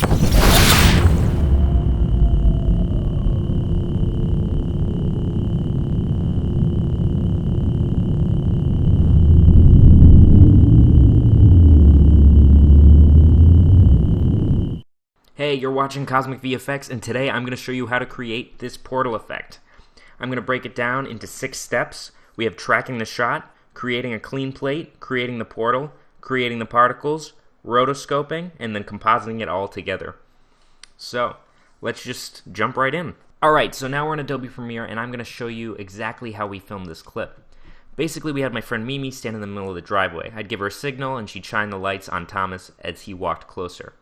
Hey, you're watching Cosmic VFX, and today I'm going to show you how to create this portal effect. I'm going to break it down into 6 steps. We have tracking the shot, creating a clean plate, creating the portal, creating the particles, rotoscoping, and then compositing it all together. So, let's just jump right in. Alright, so now we're in Adobe Premiere, and I'm going to show you exactly how we filmed this clip. Basically, we had my friend Mimi stand in the middle of the driveway. I'd give her a signal, and she'd shine the lights on Thomas as he walked closer.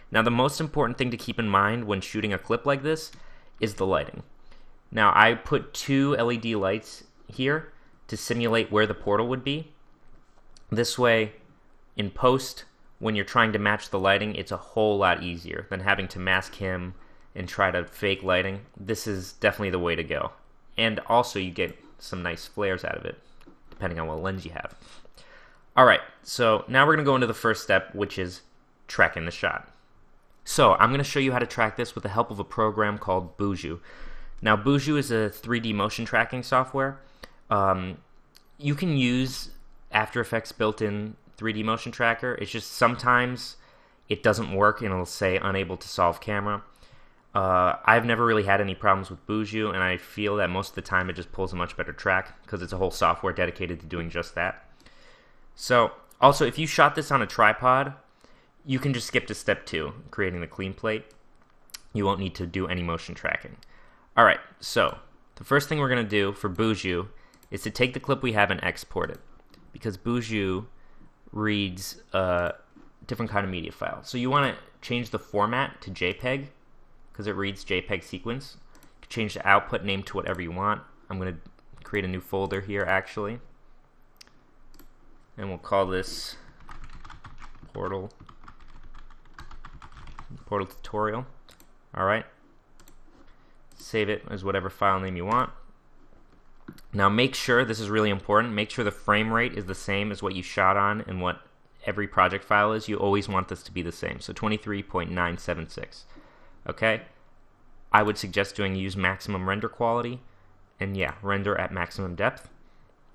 Now, the most important thing to keep in mind when shooting a clip like this is the lighting. Now, I put 2 LED lights here to simulate where the portal would be. This way, in post, when you're trying to match the lighting, it's a whole lot easier than having to mask him and try to fake lighting. This is definitely the way to go. And also, you get some nice flares out of it, depending on what lens you have. Alright, so now we're going to go into the first step, which is tracking the shot. So, I'm going to show you how to track this with the help of a program called Buju. Now, Buju is a 3D motion tracking software. You can use After Effects built-in 3D motion tracker. It's just sometimes it doesn't work and it'll say unable to solve camera. I've never really had any problems with Buju, and I feel that most of the time it just pulls a much better track because it's a whole software dedicated to doing just that. So, also, if you shot this on a tripod, you can just skip to step 2, creating the clean plate. You won't need to do any motion tracking. Alright, so the first thing we're going to do for Buju is to take the clip we have and export it, because Buju reads a different kind of media file. So you want to change the format to JPEG, because it reads JPEG sequence. You can change the output name to whatever you want. I'm going to create a new folder here, actually, and we'll call this portal tutorial. Alright, save it as whatever file name you want. Now make sure, this is really important, make sure the frame rate is the same as what you shot on and what every project file is. You always want this to be the same, so 23.976. Okay, I would suggest use maximum render quality, and yeah, render at maximum depth,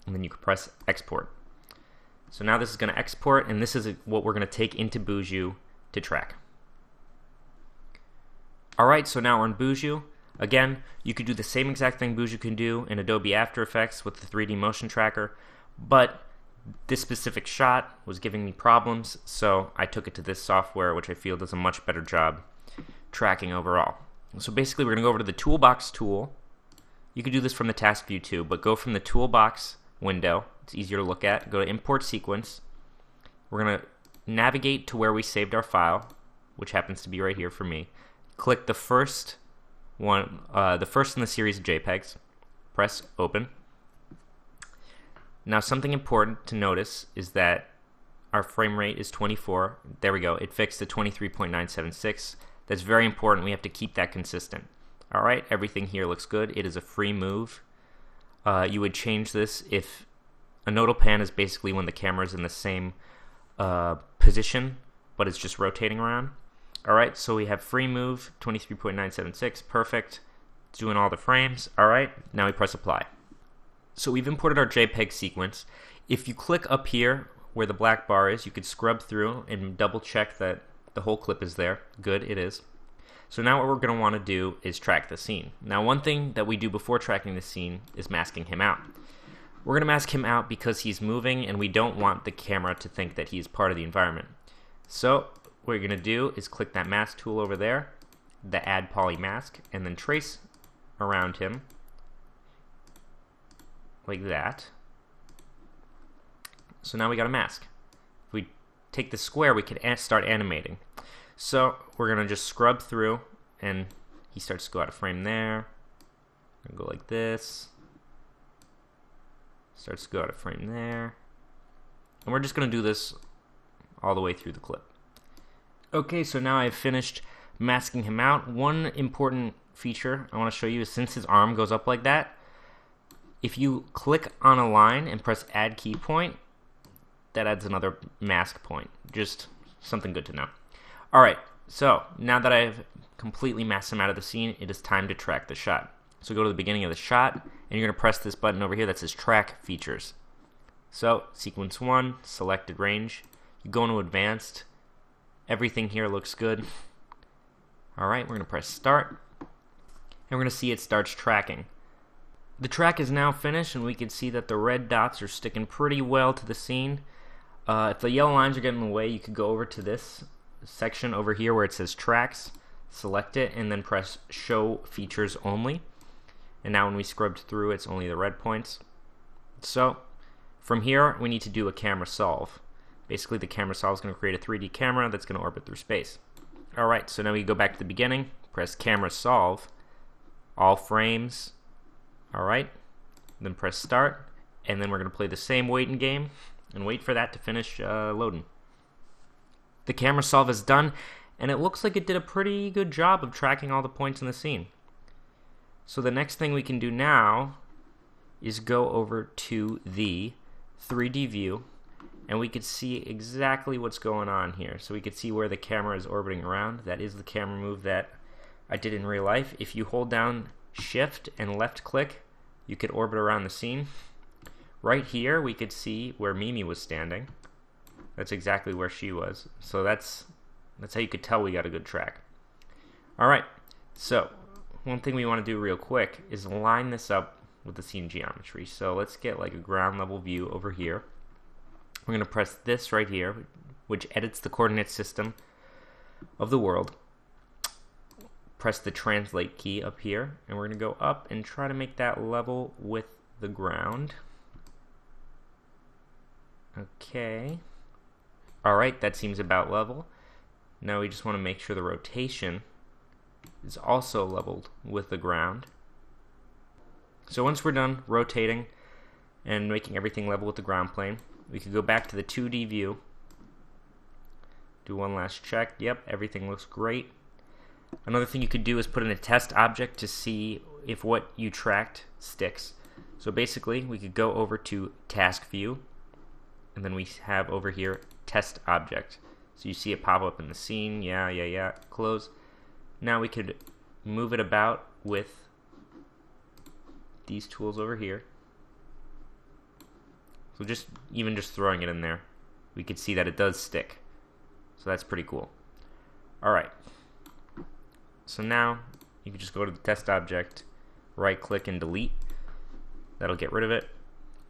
and then you can press export. So now this is going to export, and this is what we're going to take into Buju to track. Alright, so now we're in Buju. Again, you could do the same exact thing Buju can do in Adobe After Effects with the 3D motion tracker, but this specific shot was giving me problems, so I took it to this software, which I feel does a much better job tracking overall. So basically, we're going to go over to the Toolbox tool. You could do this from the task view too, but go from the Toolbox window. It's easier to look at. Go to Import Sequence. We're going to navigate to where we saved our file, which happens to be right here for me. Click the first one, the first in the series of JPEGs. Press Open. Now, something important to notice is that our frame rate is 24. There we go. It fixed to 23.976. That's very important. We have to keep that consistent. All right, everything here looks good. It is a free move. You would change this if a nodal pan is basically when the camera is in the same position, but it's just rotating around. Alright, so we have free move, 23.976, perfect. It's doing all the frames. Alright, now we press apply. So we've imported our JPEG sequence. If you click up here where the black bar is, you could scrub through and double check that the whole clip is there. Good, it is. So now what we're going to want to do is track the scene. Now, one thing that we do before tracking the scene is masking him out. We're going to mask him out because he's moving and we don't want the camera to think that he's part of the environment. So what you're going to do is click that mask tool over there, the add poly mask, and then trace around him like that. So now we got a mask. If we take the square, we can start animating. So we're going to just scrub through, and he starts to go out of frame there. Go like this. Starts to go out of frame there. And we're just going to do this all the way through the clip. Okay, so now I've finished masking him out. One important feature I want to show you is since his arm goes up like that, if you click on a line and press add key point, that adds another mask point. Just something good to know. Alright, So now that I've completely masked him out of the scene, it is time to track the shot. So go to the beginning of the shot, and you're going to press this button over here that says Track Features. So Sequence 1, Selected Range. You go into Advanced. Everything here looks good. Alright, we're going to press Start, and we're going to see it starts tracking. The track is now finished, and we can see that the red dots are sticking pretty well to the scene. If the yellow lines are getting in the way, you could go over to this section over here where it says Tracks, select it, and then press Show Features Only. And now when we scrubbed through, it's only the red points. So from here, we need to do a camera solve. Basically, the camera solve is going to create a 3D camera that's going to orbit through space. Alright, so now we go back to the beginning, press Camera Solve, all frames. Alright, then press Start, and then we're going to play the same waiting game and wait for that to finish loading. The camera solve is done, and it looks like it did a pretty good job of tracking all the points in the scene. So the next thing we can do now is go over to the 3D view, and we could see exactly what's going on here. So we could see where the camera is orbiting around. That is the camera move that I did in real life. If you hold down Shift and left click, you could orbit around the scene. Right here we could see where Mimi was standing. That's exactly where she was. So that's how you could tell we got a good track. Alright, so one thing we want to do real quick is line this up with the scene geometry. So let's get like a ground level view over here. We're going to press this right here, which edits the coordinate system of the world. Press the translate key up here, and we're going to go up and try to make that level with the ground. Okay. Alright, that seems about level. Now we just want to make sure the rotation is also leveled with the ground. So once we're done rotating and making everything level with the ground plane, we could go back to the 2D view, do one last check. Yep, everything looks great. Another thing you could do is put in a test object to see if what you tracked sticks. So basically, we could go over to Task View, and then we have over here Test Object. So you see it pop up in the scene. Yeah. Close. Now we could move it about with these tools over here. So even just throwing it in there, we could see that it does stick. So that's pretty cool. Alright. So now you can just go to the test object, right click and delete. That'll get rid of it.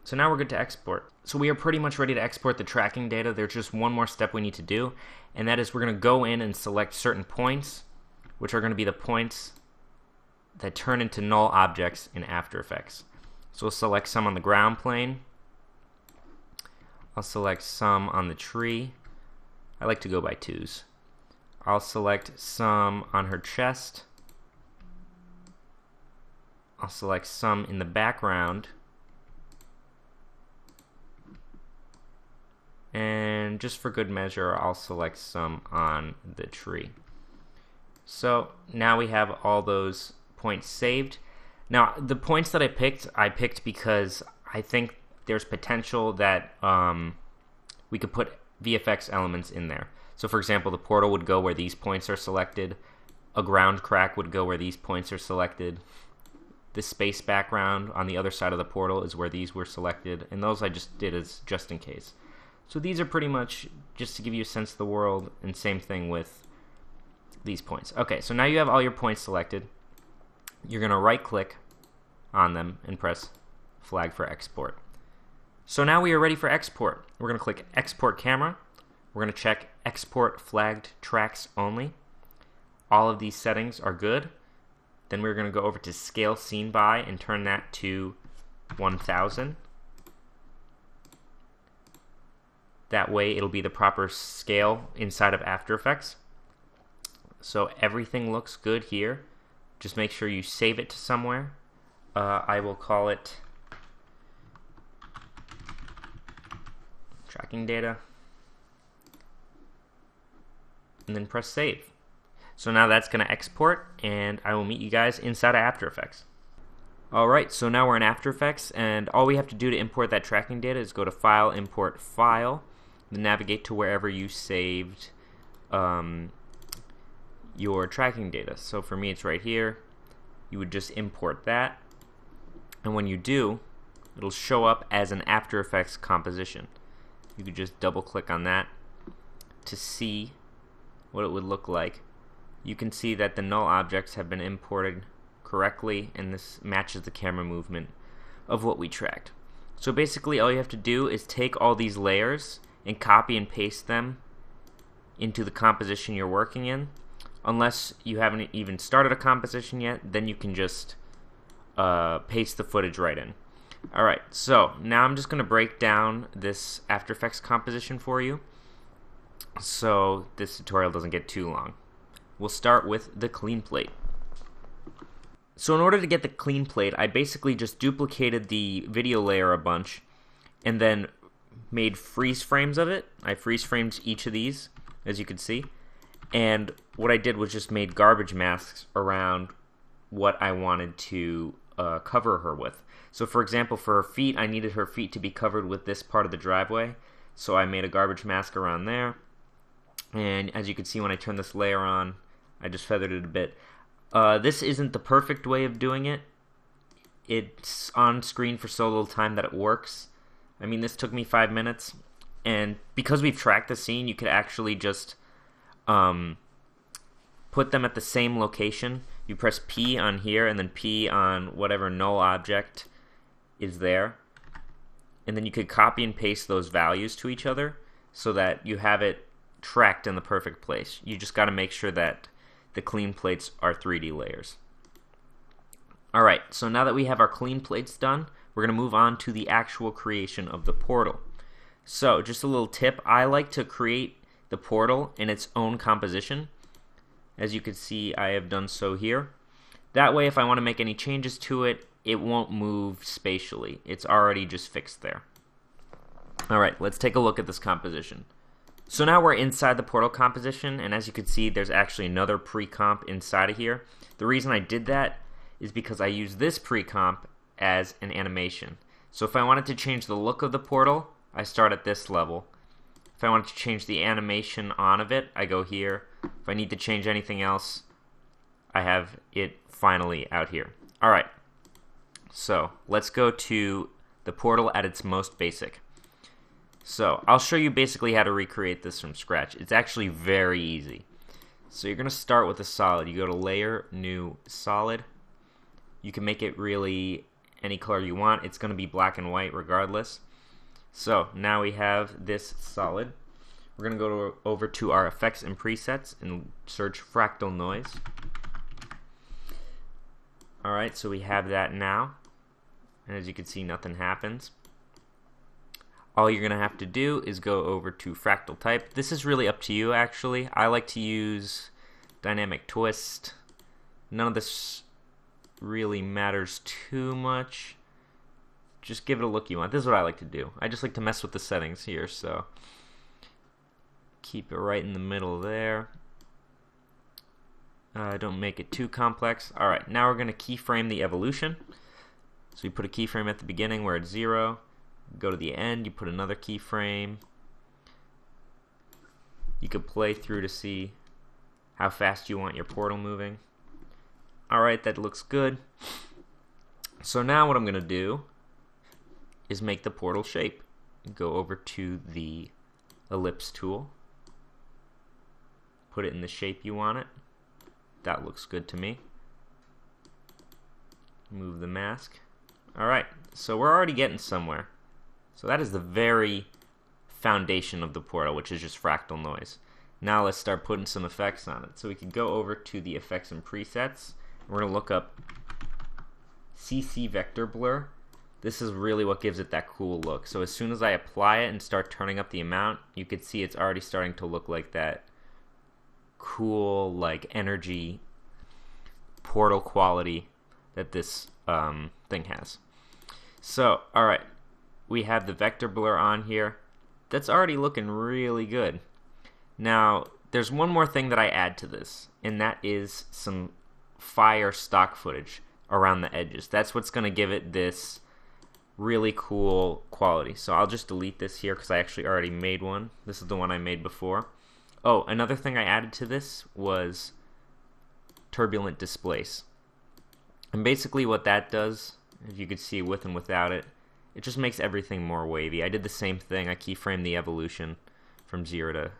So now we're good to export. So we are pretty much ready to export the tracking data. There's just one more step we need to do, and that is we're going to go in and select certain points, which are going to be the points that turn into null objects in After Effects. So we'll select some on the ground plane. I'll select some on the tree. I like to go by twos. I'll select some on her chest. I'll select some in the background. And just for good measure, I'll select some on the tree. So now we have all those points saved. Now, the points that I picked because I think there's potential that we could put VFX elements in there. So for example, the portal would go where these points are selected. A ground crack would go where these points are selected. The space background on the other side of the portal is where these were selected. And those I just did as just in case. So these are pretty much just to give you a sense of the world, and same thing with these points. Okay, so now you have all your points selected. You're going to right click on them and press flag for export. So now we are ready for export. We're going to click Export Camera. We're going to check Export Flagged Tracks Only. All of these settings are good. Then we're going to go over to Scale Scene By and turn that to 1000. That way it'll be the proper scale inside of After Effects. So everything looks good here. Just make sure you save it to somewhere. I will call it tracking data, and then press save. So now that's going to export, and I will meet you guys inside of After Effects. Alright, so now we're in After Effects, and all we have to do to import that tracking data is go to File, Import File, then navigate to wherever you saved your tracking data. So for me, it's right here. You would just import that, and when you do, it'll show up as an After Effects composition. You could just double click on that to see what it would look like. You can see that the null objects have been imported correctly, and this matches the camera movement of what we tracked. So basically all you have to do is take all these layers and copy and paste them into the composition you're working in. Unless you haven't even started a composition yet, then you can just paste the footage right in. Alright, so now I'm just going to break down this After Effects composition for you so this tutorial doesn't get too long. We'll start with the clean plate. So in order to get the clean plate, I basically just duplicated the video layer a bunch and then made freeze frames of it. I freeze framed each of these, as you can see. And what I did was just made garbage masks around what I wanted to cover her with. So for example, for her feet, I needed her feet to be covered with this part of the driveway. So I made a garbage mask around there. And as you can see when I turn this layer on, I just feathered it a bit. This isn't the perfect way of doing it. It's on screen for so little time that it works. I mean, this took me 5 minutes. And because we've tracked the scene, you could actually just put them at the same location. You press P on here and then P on whatever null object is there. And then you could copy and paste those values to each other so that you have it tracked in the perfect place. You just got to make sure that the clean plates are 3D layers. Alright, so now that we have our clean plates done, we're going to move on to the actual creation of the portal. So, just a little tip, I like to create the portal in its own composition. As you can see, I have done so here. That way, if I want to make any changes to it, it won't move spatially. It's already just fixed there. Alright, let's take a look at this composition. So now we're inside the portal composition, and as you can see, there's actually another pre-comp inside of here. The reason I did that is because I used this pre-comp as an animation. So if I wanted to change the look of the portal, I start at this level. If I wanted to change the animation on of it, I go here. If I need to change anything else, I have it finally out here. Alright, so let's go to the portal at its most basic. So I'll show you basically how to recreate this from scratch. It's actually very easy. So you're going to start with a solid. You go to Layer, New, Solid. You can make it really any color you want. It's going to be black and white regardless. So now we have this solid. We're going to go over to our effects and presets and search fractal noise. Alright, so we have that now. And as you can see, nothing happens. All you're going to have to do is go over to fractal type. This is really up to you, actually. I like to use dynamic twist. None of this really matters too much. Just give it a look you want. This is what I like to do. I just like to mess with the settings here, so keep it right in the middle there. Don't make it too complex. Alright, now we're going to keyframe the evolution. So you put a keyframe at the beginning where it's 0. Go to the end, you put another keyframe. You could play through to see how fast you want your portal moving. Alright, that looks good. So now what I'm going to do is make the portal shape. Go over to the ellipse tool. Put it in the shape you want it. That looks good to me. Move the mask. Alright, so we're already getting somewhere. So that is the very foundation of the portal, which is just fractal noise. Now let's start putting some effects on it. So we can go over to the effects and presets. We're going to look up CC vector blur. This is really what gives it that cool look. So as soon as I apply it and start turning up the amount, you can see it's already starting to look like that cool, like energy portal quality that this thing has. So, alright. We have the vector blur on here. That's already looking really good. Now, there's one more thing that I add to this, and that is some fire stock footage around the edges. That's what's going to give it this really cool quality. So I'll just delete this here because I actually already made one. This is the one I made before. Oh, another thing I added to this was turbulent displace. And basically what that does, if you could see with and without it, it just makes everything more wavy. I did the same thing. I keyframed the evolution from 0 to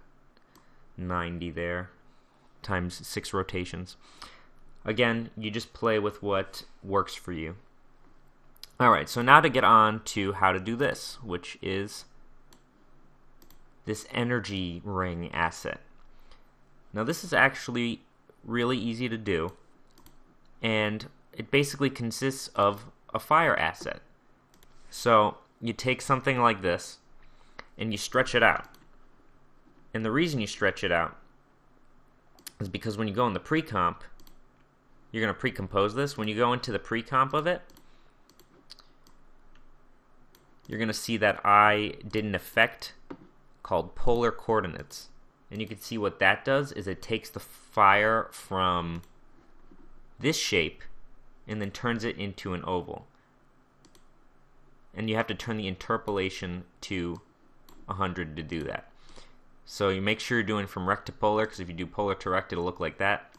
90 there, times 6 rotations. Again, you just play with what works for you. Alright, so now to get on to how to do this, which is this energy ring asset. Now this is actually really easy to do, and it basically consists of a fire asset. So you take something like this and you stretch it out. And the reason you stretch it out is because when you go in the pre-comp, you're going to pre-compose this. When you go into the pre-comp of it, you're going to see that I did an effect called polar coordinates. And you can see what that does is it takes the fire from this shape and then turns it into an oval. And you have to turn the interpolation to 100 to do that. So you make sure you're doing from rect to polar, because if you do polar to rect, it'll look like that.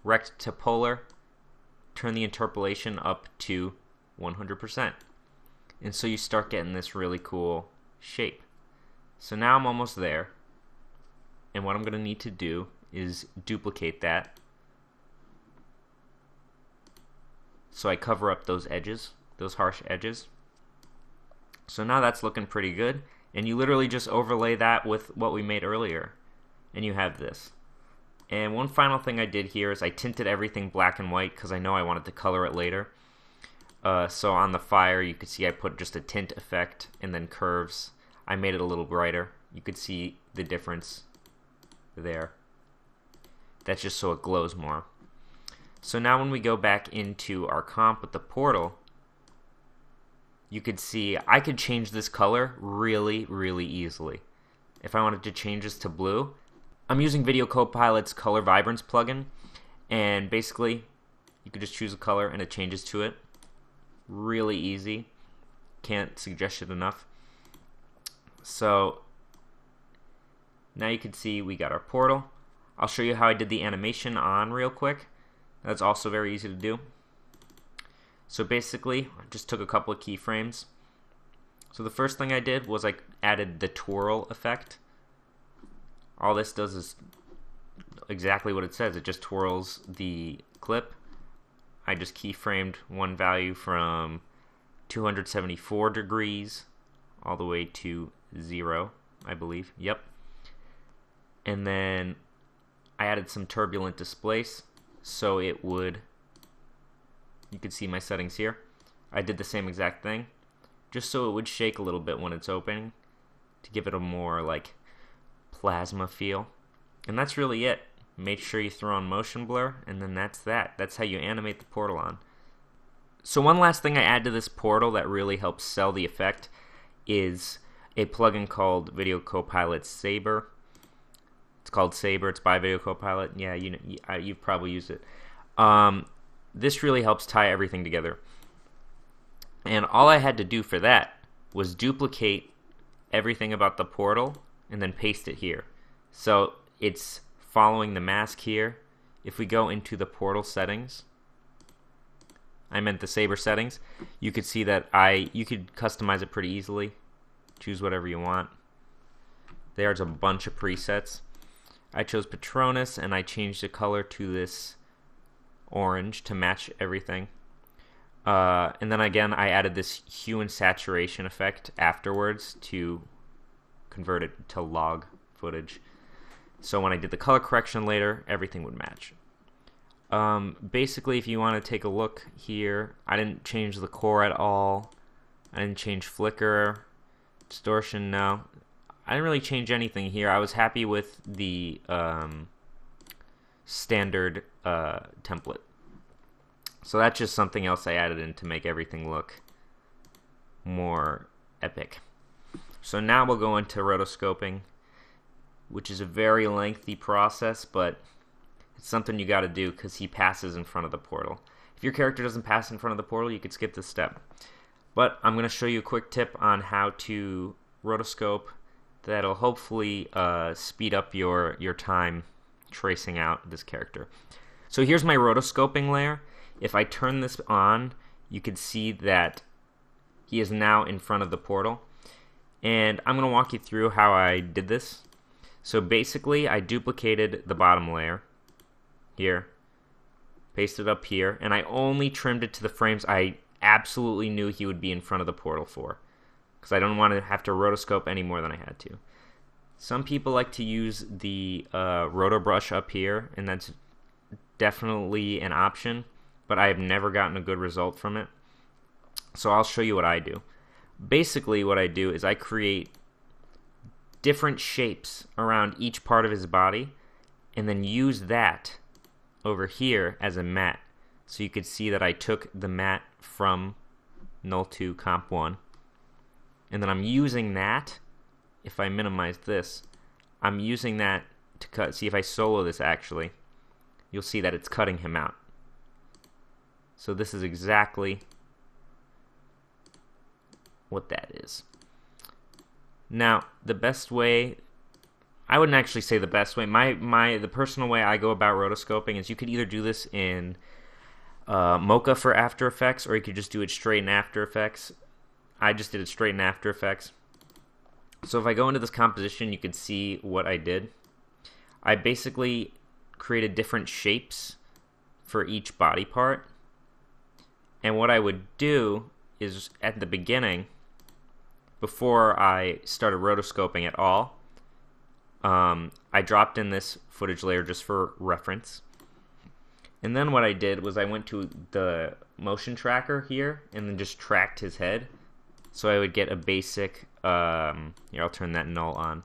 Rect to polar, turn the interpolation up to 100%. And so you start getting this really cool shape. So now I'm almost there. And what I'm going to need to do is duplicate that. So I cover up those edges, those harsh edges. So now that's looking pretty good. And you literally just overlay that with what we made earlier. And you have this. And one final thing I did here is I tinted everything black and white because I know I wanted to color it later. So on the fire, you could see I put just a tint effect and then curves. I made it a little brighter. You could see the difference there. That's just so it glows more. So now when we go back into our comp with the portal, you could see I could change this color really, really easily. If I wanted to change this to blue, I'm using Video Copilot's Color Vibrance plugin, and basically you could just choose a color and it changes to it. Really easy. Can't suggest it enough. So now you can see we got our portal. I'll show you how I did the animation on real quick. That's also very easy to do. So basically, I just took a couple of keyframes. So the first thing I did was I added the twirl effect. All this does is exactly what it says. It just twirls the clip. I just keyframed one value from 274 degrees all the way to 0, I believe. Yep. And then I added some turbulent displace so it would, you can see my settings here. I did the same exact thing just so it would shake a little bit when it's opening to give it a more like plasma feel. And that's really it. Make sure you throw on motion blur, and then that's that. That's how you animate the portal on. So one last thing I add to this portal that really helps sell the effect is a plugin called Video Copilot Saber. It's called Saber. It's by Video Copilot. Yeah, you've probably used it. This really helps tie everything together. And all I had to do for that was duplicate everything about the portal and then paste it here. So it's following the mask here. If we go into the portal settings, I meant the Saber settings, you could see that you could customize it pretty easily. Choose whatever you want. There's a bunch of presets. I chose Patronus and I changed the color to this orange to match everything. And then again, I added this hue and saturation effect afterwards to convert it to log footage. So when I did the color correction later, everything would match. Basically, if you want to take a look here, I didn't change the core at all. I didn't change flicker, distortion, no. I didn't really change anything here. I was happy with the standard template. So that's just something else I added in to make everything look more epic. So now we'll go into rotoscoping, which is a very lengthy process, but it's something you got to do because he passes in front of the portal. If your character doesn't pass in front of the portal, you could skip this step. But I'm going to show you a quick tip on how to rotoscope that'll hopefully speed up your time tracing out this character. So here's my rotoscoping layer. If I turn this on, you can see that he is now in front of the portal. And I'm going to walk you through how I did this. So basically, I duplicated the bottom layer here, pasted it up here, and I only trimmed it to the frames I absolutely knew he would be in front of the portal for, because I don't want to have to rotoscope any more than I had to. Some people like to use the roto brush up here, and that's definitely an option, but I have never gotten a good result from it. So I'll show you what I do. Basically what I do is I create different shapes around each part of his body and then use that over here as a matte. So you could see that I took the matte from Null 2 Comp 1, and then I'm using that. If I minimize this, I'm using that to cut. See, if I solo this actually, you'll see that it's cutting him out. So this is exactly what that is. Now, the best way, I wouldn't actually say the best way. The personal way I go about rotoscoping is you could either do this in Mocha for After Effects, or you could just do it straight in After Effects. I just did it straight in After Effects. So if I go into this composition, you can see what I did. I basically created different shapes for each body part. And what I would do is at the beginning, before I started rotoscoping at all, I dropped in this footage layer just for reference. And then what I did was I went to the motion tracker here and then just tracked his head. So I would get a basic, here, I'll turn that null on.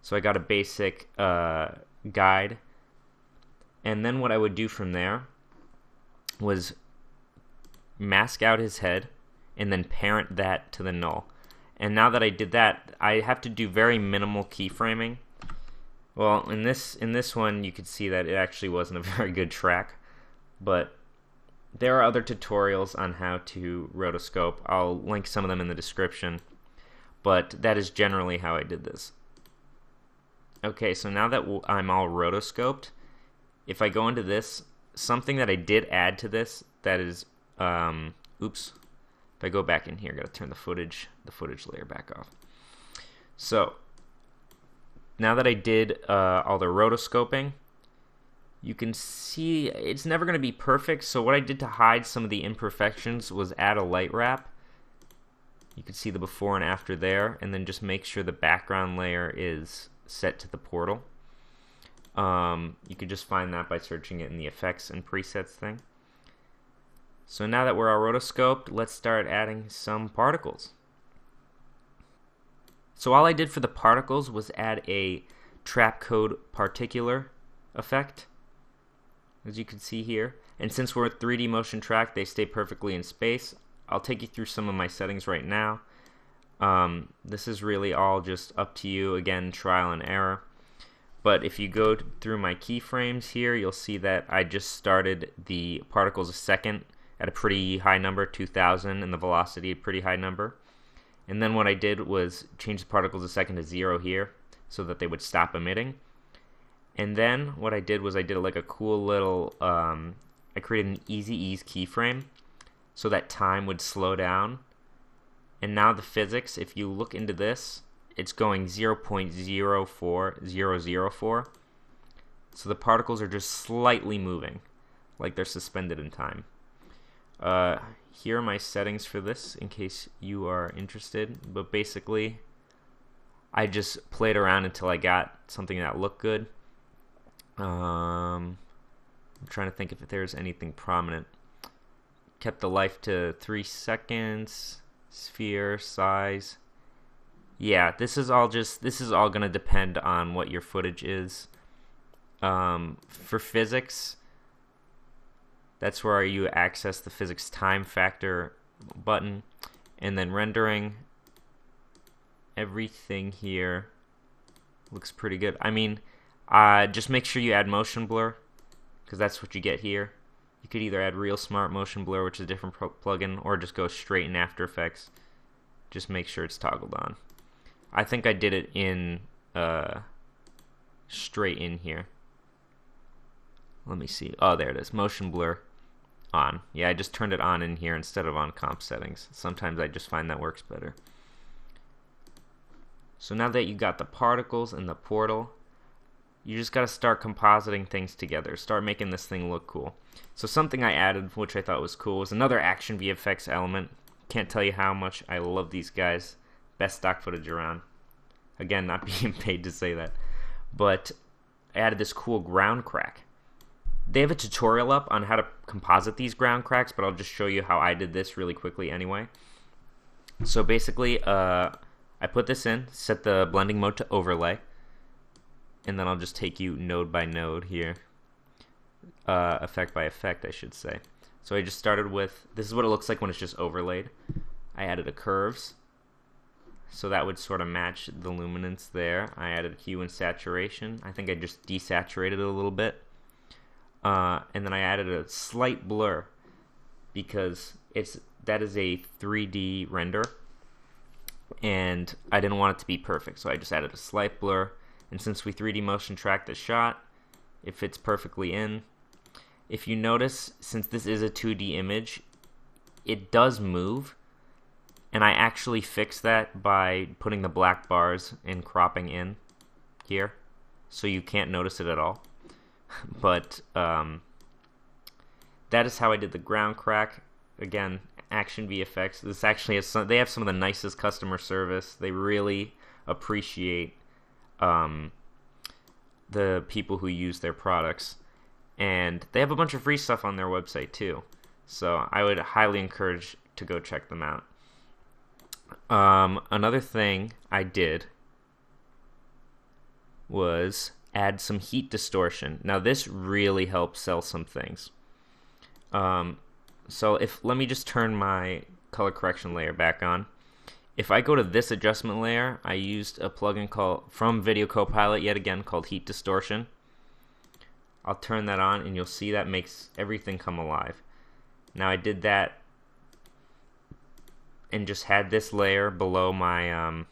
So I got a basic guide. And then what I would do from there was mask out his head and then parent that to the null. And now that I did that, I have to do very minimal keyframing. Well, in this one, you could see that it actually wasn't a very good track, but there are other tutorials on how to rotoscope. I'll link some of them in the description, but that is generally how I did this. Okay, so now that I'm all rotoscoped, if I go into this, something that I did add to this that is, oops. If I go back in here, I gotta turn the footage layer back off. So now that I did all the rotoscoping, you can see it's never gonna be perfect. So what I did to hide some of the imperfections was add a light wrap. You can see the before and after there, and then just make sure the background layer is set to the portal. You could just find that by searching it in the effects and presets thing. So now that we're all rotoscoped, let's start adding some particles. So all I did for the particles was add a trapcode particular effect, as you can see here. And since we're 3D motion track, they stay perfectly in space. I'll take you through some of my settings right now. This is really all just up to you, again, trial and error. But if you go through my keyframes here, you'll see that I just started the particles a second at a pretty high number, 2000, and the velocity a pretty high number. And then what I did was change the particles a second to 0 here so that they would stop emitting. And then what I did was I did like a cool little, I created an easy ease keyframe so that time would slow down. And now the physics, if you look into this, it's going 0.04004. So the particles are just slightly moving, like they're suspended in time. Here are my settings for this in case you are interested, but basically I just played around until I got something that looked good. I'm trying to think if there's anything prominent. Kept the life to 3 seconds, sphere, size. Yeah, this is all going to depend on what your footage is. For physics, that's where you access the physics time factor button, and then rendering. Everything here looks pretty good. I mean, just make sure you add motion blur, because that's what you get here. You could either add Real Smart Motion Blur, which is a different plugin, or just go straight in After Effects. Just make sure it's toggled on. I think I did it in straight in here. Let me see. Oh, there it is. Motion blur on. Yeah, I just turned it on in here instead of on comp settings. Sometimes I just find that works better. So now that you got the particles and the portal, you just got to start compositing things together. Start making this thing look cool. So something I added, which I thought was cool, was another action VFX element. Can't tell you how much I love these guys. Best stock footage around. Again, not being paid to say that. But I added this cool ground crack. They have a tutorial up on how to composite these ground cracks, but I'll just show you how I did this really quickly anyway. So basically, I put this in, set the blending mode to overlay, and then I'll just take you node by node here. Effect by effect, I should say. So I just started with, this is what it looks like when it's just overlaid. I added a curves, so that would sort of match the luminance there. I added hue and saturation. I think I just desaturated it a little bit. And then I added a slight blur because that is a 3D render, and I didn't want it to be perfect, so I just added a slight blur. And since we 3D motion tracked the shot, it fits perfectly in. If you notice, since this is a 2D image, it does move, and I actually fixed that by putting the black bars and cropping in here, so you can't notice it at all. But that is how I did the ground crack. Again, Action VFX. This actually has they have some of the nicest customer service. They really appreciate the people who use their products, and they have a bunch of free stuff on their website too. So I would highly encourage to go check them out. Another thing I did was add some heat distortion. Now this really helps sell some things. So let me just turn my color correction layer back on. If I go to this adjustment layer, I used a plugin from Video Copilot yet again called Heat Distortion. I'll turn that on and you'll see that makes everything come alive. Now I did that and just had this layer below my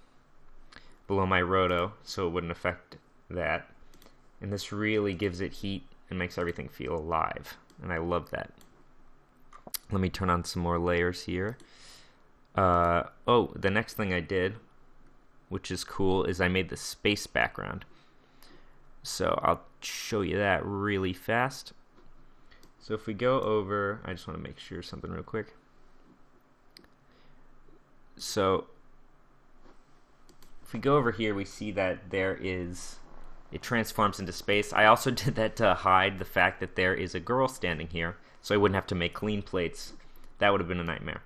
roto so it wouldn't affect that. And this really gives it heat and makes everything feel alive. And I love that. Let me turn on some more layers here. The next thing I did, which is cool, is I made the space background. So I'll show you that really fast. So if we go over, I just want to make sure something real quick. So if we go over here, we see that it transforms into space. I also did that to hide the fact that there is a girl standing here, so I wouldn't have to make clean plates. That would have been a nightmare.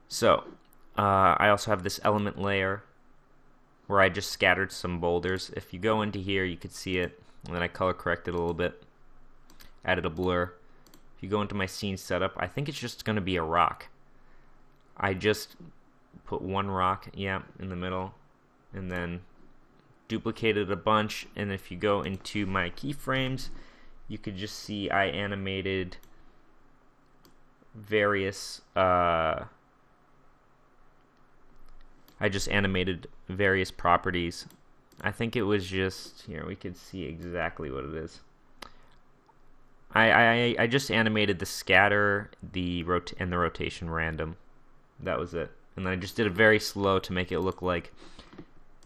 So I also have this element layer where I just scattered some boulders. If you go into here, you could see it, and then I color corrected a little bit, added a blur. If you go into my scene setup, I think it's just going to be a rock. I just put one rock, in the middle, and then duplicated a bunch. And if you go into my keyframes, you could just see I animated various properties. I think it was just here we could see exactly what it is. I just animated the scatter, and the rotation random. That was it. And then I just did it very slow to make it look like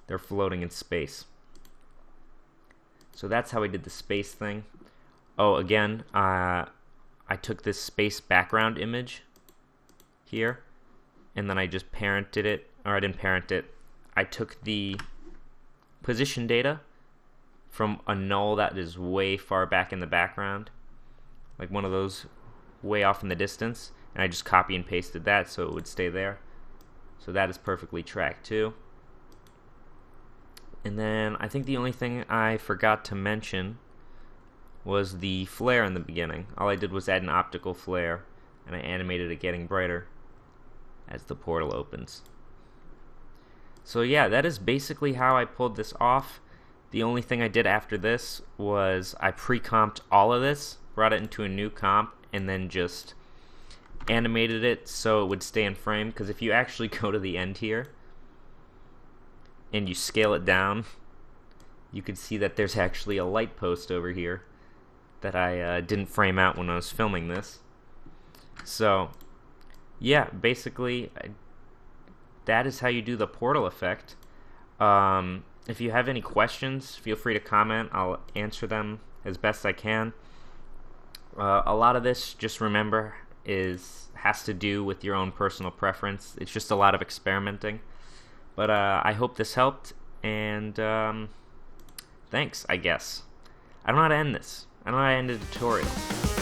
they're floating in space. So that's how I did the space thing. Oh, again, I took this space background image here, and then I just parented it, or I didn't parent it. I took the position data from a null that is way far back in the background, like one of those way off in the distance, and I just copy and pasted that so it would stay there. So that is perfectly tracked too. And then I think the only thing I forgot to mention was the flare in the beginning. All I did was add an optical flare, and I animated it getting brighter as the portal opens. So yeah, that is basically how I pulled this off. The only thing I did after this was I pre-comped all of this, brought it into a new comp, and then just animated it so it would stay in frame. Because if you actually go to the end here and you scale it down, you could see that there's actually a light post over here that I didn't frame out when I was filming this. So, yeah, basically, that is how you do the portal effect. If you have any questions, feel free to comment. I'll answer them as best I can. A lot of this, just remember, has to do with your own personal preference. It's just a lot of experimenting. But I hope this helped, and thanks, I guess. I don't know how to end this. I don't know how to end a tutorial.